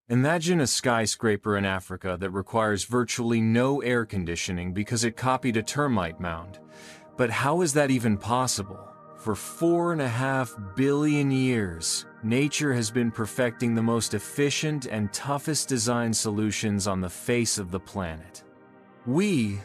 Imagine a skyscraper in Africa that requires virtually no air conditioning because it copied a termite mound. But how is that even possible? For 4.5 billion years, nature has been perfecting the most efficient and toughest design solutions on the face of the planet. We,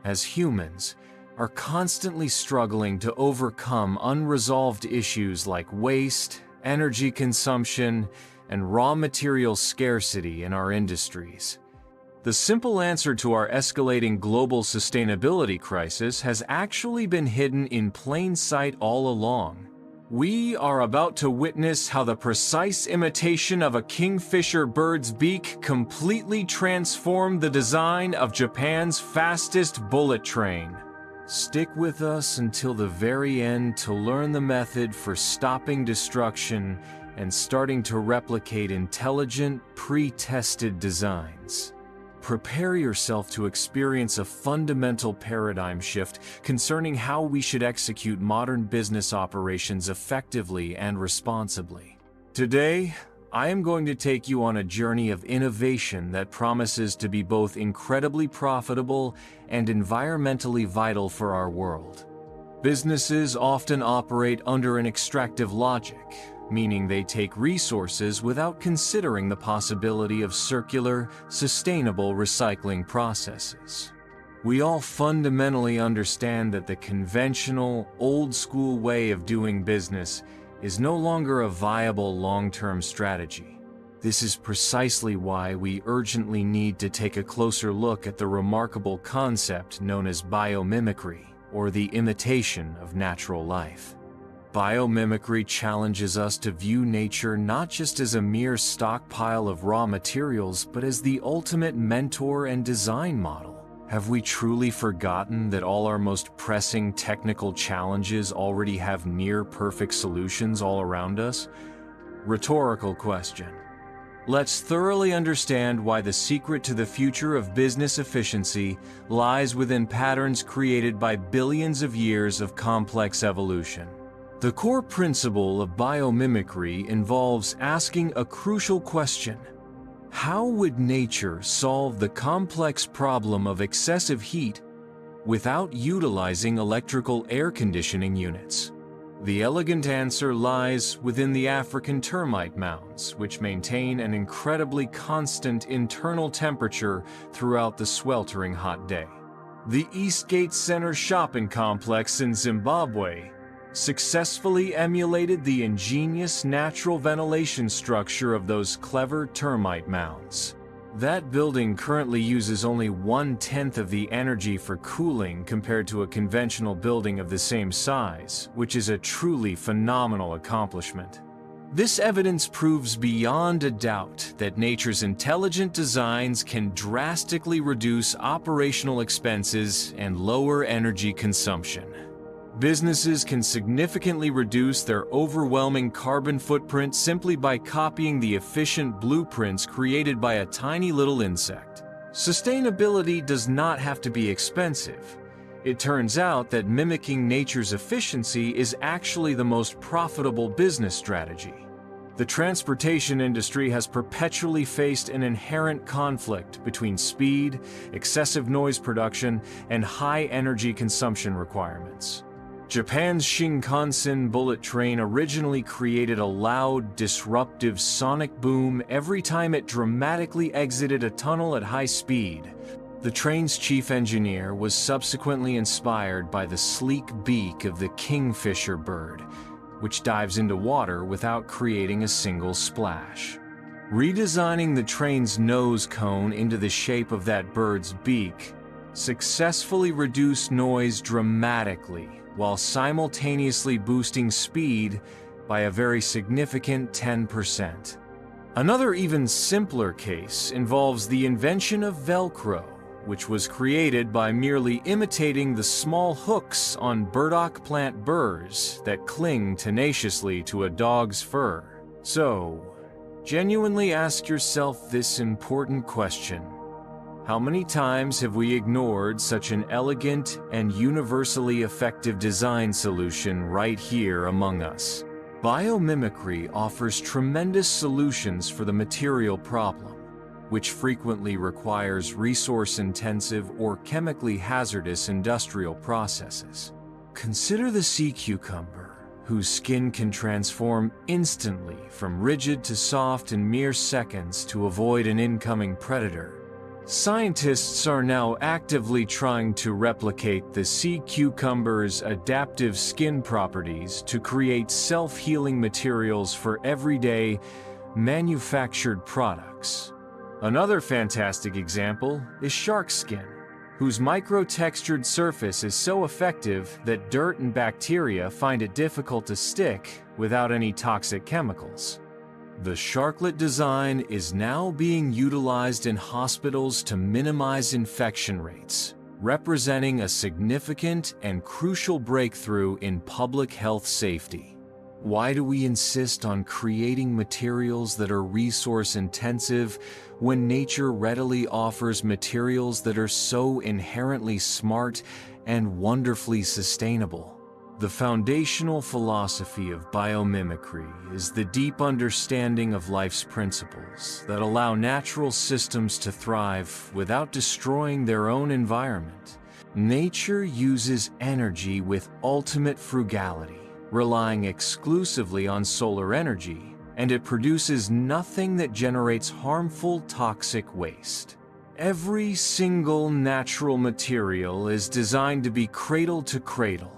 as humans, are constantly struggling to overcome unresolved issues like waste, energy consumption, and raw material scarcity in our industries. The simple answer to our escalating global sustainability crisis has actually been hidden in plain sight all along. We are about to witness how the precise imitation of a kingfisher bird's beak completely transformed the design of Japan's fastest bullet train. Stick with us until the very end to learn the method for stopping destruction and starting to replicate intelligent, pre-tested designs. Prepare yourself to experience a fundamental paradigm shift concerning how we should execute modern business operations effectively and responsibly. Today, I am going to take you on a journey of innovation that promises to be both incredibly profitable and environmentally vital for our world. Businesses often operate under an extractive logic, meaning they take resources without considering the possibility of circular, sustainable recycling processes. We all fundamentally understand that the conventional, old-school way of doing business is no longer a viable long-term strategy. This is precisely why we urgently need to take a closer look at the remarkable concept known as biomimicry, or the imitation of natural life. Biomimicry challenges us to view nature not just as a mere stockpile of raw materials, but as the ultimate mentor and design model. Have we truly forgotten that all our most pressing technical challenges already have near-perfect solutions all around us? Rhetorical question. Let's thoroughly understand why the secret to the future of business efficiency lies within patterns created by billions of years of complex evolution. The core principle of biomimicry involves asking a crucial question. How would nature solve the complex problem of excessive heat without utilizing electrical air conditioning units? The elegant answer lies within the African termite mounds, which maintain an incredibly constant internal temperature throughout the sweltering hot day. The Eastgate Center shopping complex in Zimbabwe successfully emulated the ingenious natural ventilation structure of those clever termite mounds. That building currently uses only 1/10 of the energy for cooling compared to a conventional building of the same size, which is a truly phenomenal accomplishment. This evidence proves beyond a doubt that nature's intelligent designs can drastically reduce operational expenses and lower energy consumption. Businesses can significantly reduce their overwhelming carbon footprint simply by copying the efficient blueprints created by a tiny little insect. Sustainability does not have to be expensive. It turns out that mimicking nature's efficiency is actually the most profitable business strategy. The transportation industry has perpetually faced an inherent conflict between speed, excessive noise production, and high energy consumption requirements. Japan's Shinkansen bullet train originally created a loud, disruptive sonic boom every time it dramatically exited a tunnel at high speed. The train's chief engineer was subsequently inspired by the sleek beak of the kingfisher bird, which dives into water without creating a single splash. Redesigning the train's nose cone into the shape of that bird's beak successfully reduced noise dramatically, while simultaneously boosting speed by a very significant 10%. Another even simpler case involves the invention of Velcro, which was created by merely imitating the small hooks on burdock plant burrs that cling tenaciously to a dog's fur. So, genuinely ask yourself this important question. How many times have we ignored such an elegant and universally effective design solution right here among us? Biomimicry offers tremendous solutions for the material problem, which frequently requires resource-intensive or chemically hazardous industrial processes. Consider the sea cucumber, whose skin can transform instantly from rigid to soft in mere seconds to avoid an incoming predator. Scientists are now actively trying to replicate the sea cucumber's adaptive skin properties to create self-healing materials for everyday, manufactured products. Another fantastic example is shark skin, whose micro-textured surface is so effective that dirt and bacteria find it difficult to stick without any toxic chemicals. The sharklet design is now being utilized in hospitals to minimize infection rates, representing a significant and crucial breakthrough in public health safety. Why do we insist on creating materials that are resource-intensive when nature readily offers materials that are so inherently smart and wonderfully sustainable? The foundational philosophy of biomimicry is the deep understanding of life's principles that allow natural systems to thrive without destroying their own environment. Nature uses energy with ultimate frugality, relying exclusively on solar energy, and it produces nothing that generates harmful, toxic waste. Every single natural material is designed to be cradle to cradle,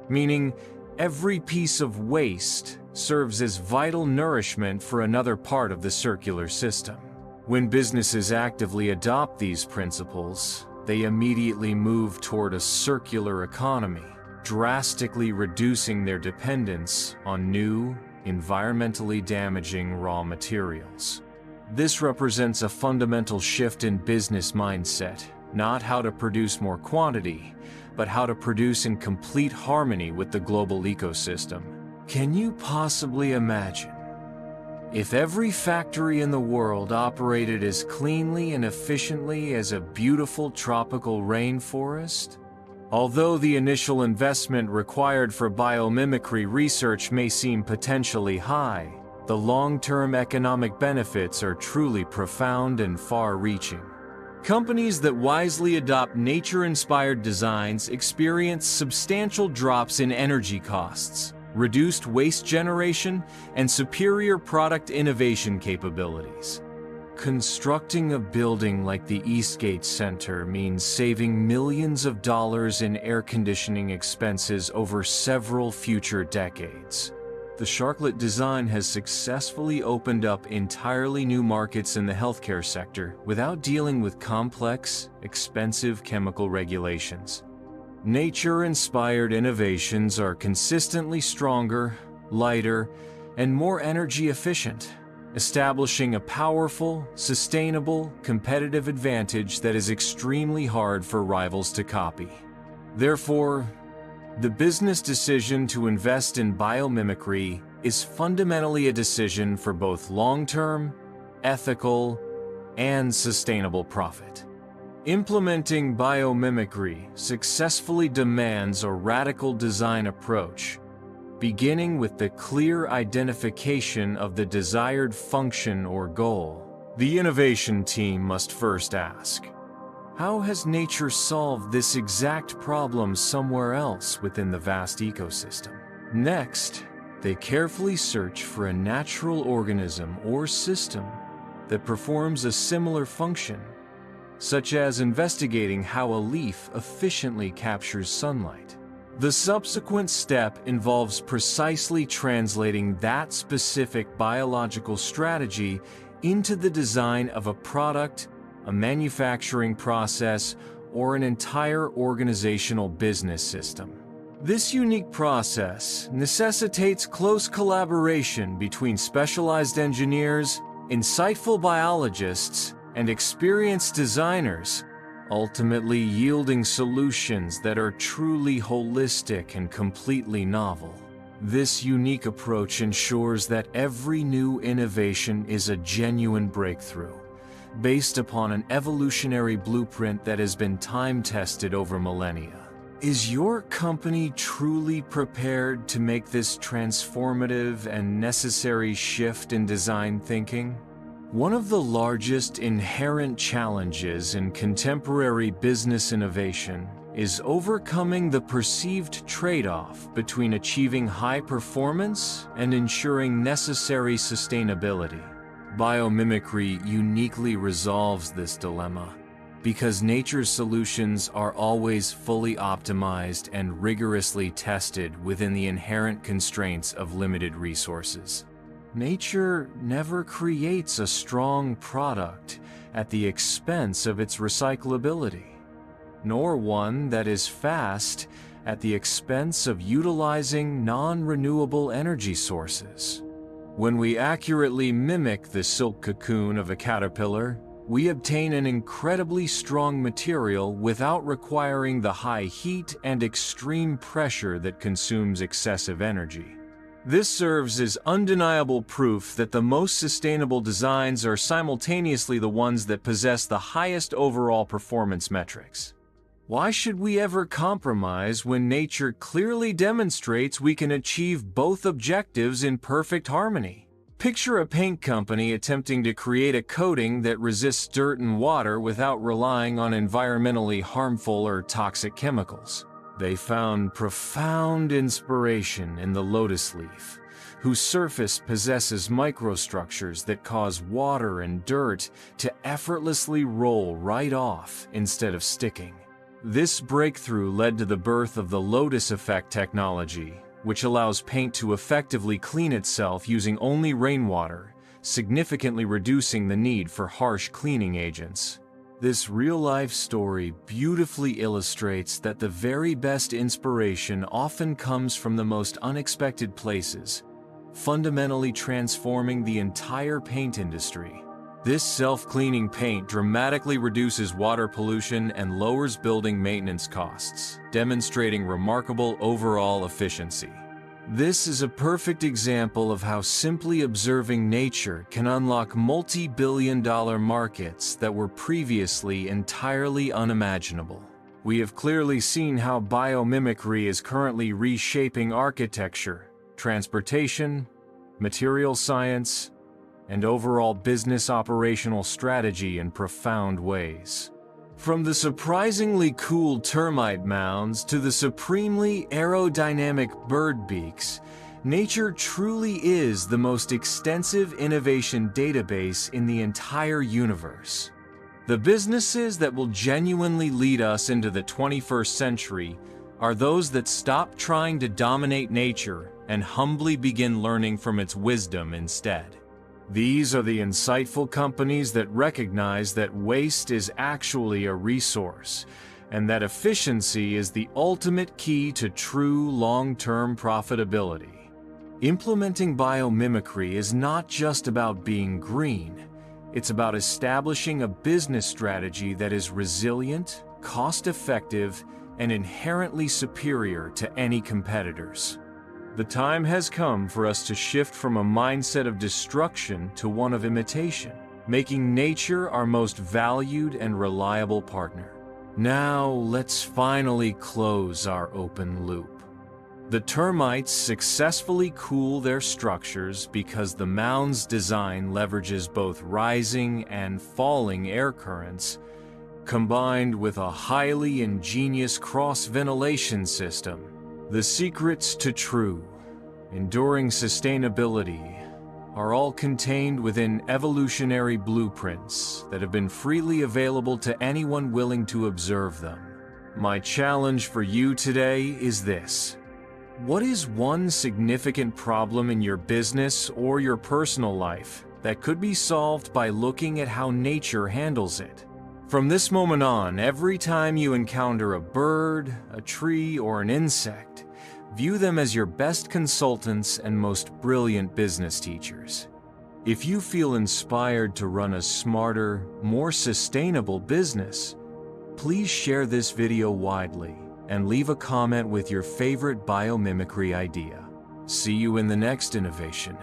meaning every piece of waste serves as vital nourishment for another part of the circular system. When businesses actively adopt these principles, they immediately move toward a circular economy, drastically reducing their dependence on new, environmentally damaging raw materials. This represents a fundamental shift in business mindset, not how to produce more quantity, but how to produce in complete harmony with the global ecosystem. Can you possibly imagine if every factory in the world operated as cleanly and efficiently as a beautiful tropical rainforest? Although the initial investment required for biomimicry research may seem potentially high, the long-term economic benefits are truly profound and far-reaching. Companies that wisely adopt nature-inspired designs experience substantial drops in energy costs, reduced waste generation, and superior product innovation capabilities. Constructing a building like the Eastgate Center means saving millions of dollars in air conditioning expenses over several future decades. The sharklet design has successfully opened up entirely new markets in the healthcare sector without dealing with complex, expensive chemical regulations. Nature-inspired innovations are consistently stronger, lighter, and more energy efficient, establishing a powerful, sustainable, competitive advantage that is extremely hard for rivals to copy. Therefore, the business decision to invest in biomimicry is fundamentally a decision for both long-term, ethical, and sustainable profit. Implementing biomimicry successfully demands a radical design approach, beginning with the clear identification of the desired function or goal. The innovation team must first ask, how has nature solved this exact problem somewhere else within the vast ecosystem? Next, they carefully search for a natural organism or system that performs a similar function, such as investigating how a leaf efficiently captures sunlight. The subsequent step involves precisely translating that specific biological strategy into the design of a product, a manufacturing process, or an entire organizational business system. This unique process necessitates close collaboration between specialized engineers, insightful biologists, and experienced designers, ultimately yielding solutions that are truly holistic and completely novel. This unique approach ensures that every new innovation is a genuine breakthrough, based upon an evolutionary blueprint that has been time-tested over millennia. Is your company truly prepared to make this transformative and necessary shift in design thinking? One of the largest inherent challenges in contemporary business innovation is overcoming the perceived trade-off between achieving high performance and ensuring necessary sustainability. Biomimicry uniquely resolves this dilemma, because nature's solutions are always fully optimized and rigorously tested within the inherent constraints of limited resources. Nature never creates a strong product at the expense of its recyclability, nor one that is fast at the expense of utilizing non-renewable energy sources. When we accurately mimic the silk cocoon of a caterpillar, we obtain an incredibly strong material without requiring the high heat and extreme pressure that consumes excessive energy. This serves as undeniable proof that the most sustainable designs are simultaneously the ones that possess the highest overall performance metrics. Why should we ever compromise when nature clearly demonstrates we can achieve both objectives in perfect harmony? Picture a paint company attempting to create a coating that resists dirt and water without relying on environmentally harmful or toxic chemicals. They found profound inspiration in the lotus leaf, whose surface possesses microstructures that cause water and dirt to effortlessly roll right off instead of sticking. This breakthrough led to the birth of the lotus effect technology, which allows paint to effectively clean itself using only rainwater, significantly reducing the need for harsh cleaning agents. This real-life story beautifully illustrates that the very best inspiration often comes from the most unexpected places, fundamentally transforming the entire paint industry. This self-cleaning paint dramatically reduces water pollution and lowers building maintenance costs, demonstrating remarkable overall efficiency. This is a perfect example of how simply observing nature can unlock multi-billion-dollar markets that were previously entirely unimaginable. We have clearly seen how biomimicry is currently reshaping architecture, transportation, material science, and overall business operational strategy in profound ways. From the surprisingly cool termite mounds to the supremely aerodynamic bird beaks, nature truly is the most extensive innovation database in the entire universe. The businesses that will genuinely lead us into the 21st century are those that stop trying to dominate nature and humbly begin learning from its wisdom instead. These are the insightful companies that recognize that waste is actually a resource, and that efficiency is the ultimate key to true long-term profitability. Implementing biomimicry is not just about being green, it's about establishing a business strategy that is resilient, cost-effective, and inherently superior to any competitors. The time has come for us to shift from a mindset of destruction to one of imitation, making nature our most valued and reliable partner. Now, let's finally close our open loop. The termites successfully cool their structures because the mound's design leverages both rising and falling air currents, combined with a highly ingenious cross-ventilation system. The secrets to true, enduring sustainability are all contained within evolutionary blueprints that have been freely available to anyone willing to observe them. My challenge for you today is this. What is one significant problem in your business or your personal life that could be solved by looking at how nature handles it? From this moment on, every time you encounter a bird, a tree, or an insect, view them as your best consultants and most brilliant business teachers. If you feel inspired to run a smarter, more sustainable business, please share this video widely and leave a comment with your favorite biomimicry idea. See you in the next innovation,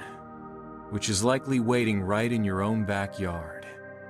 which is likely waiting right in your own backyard.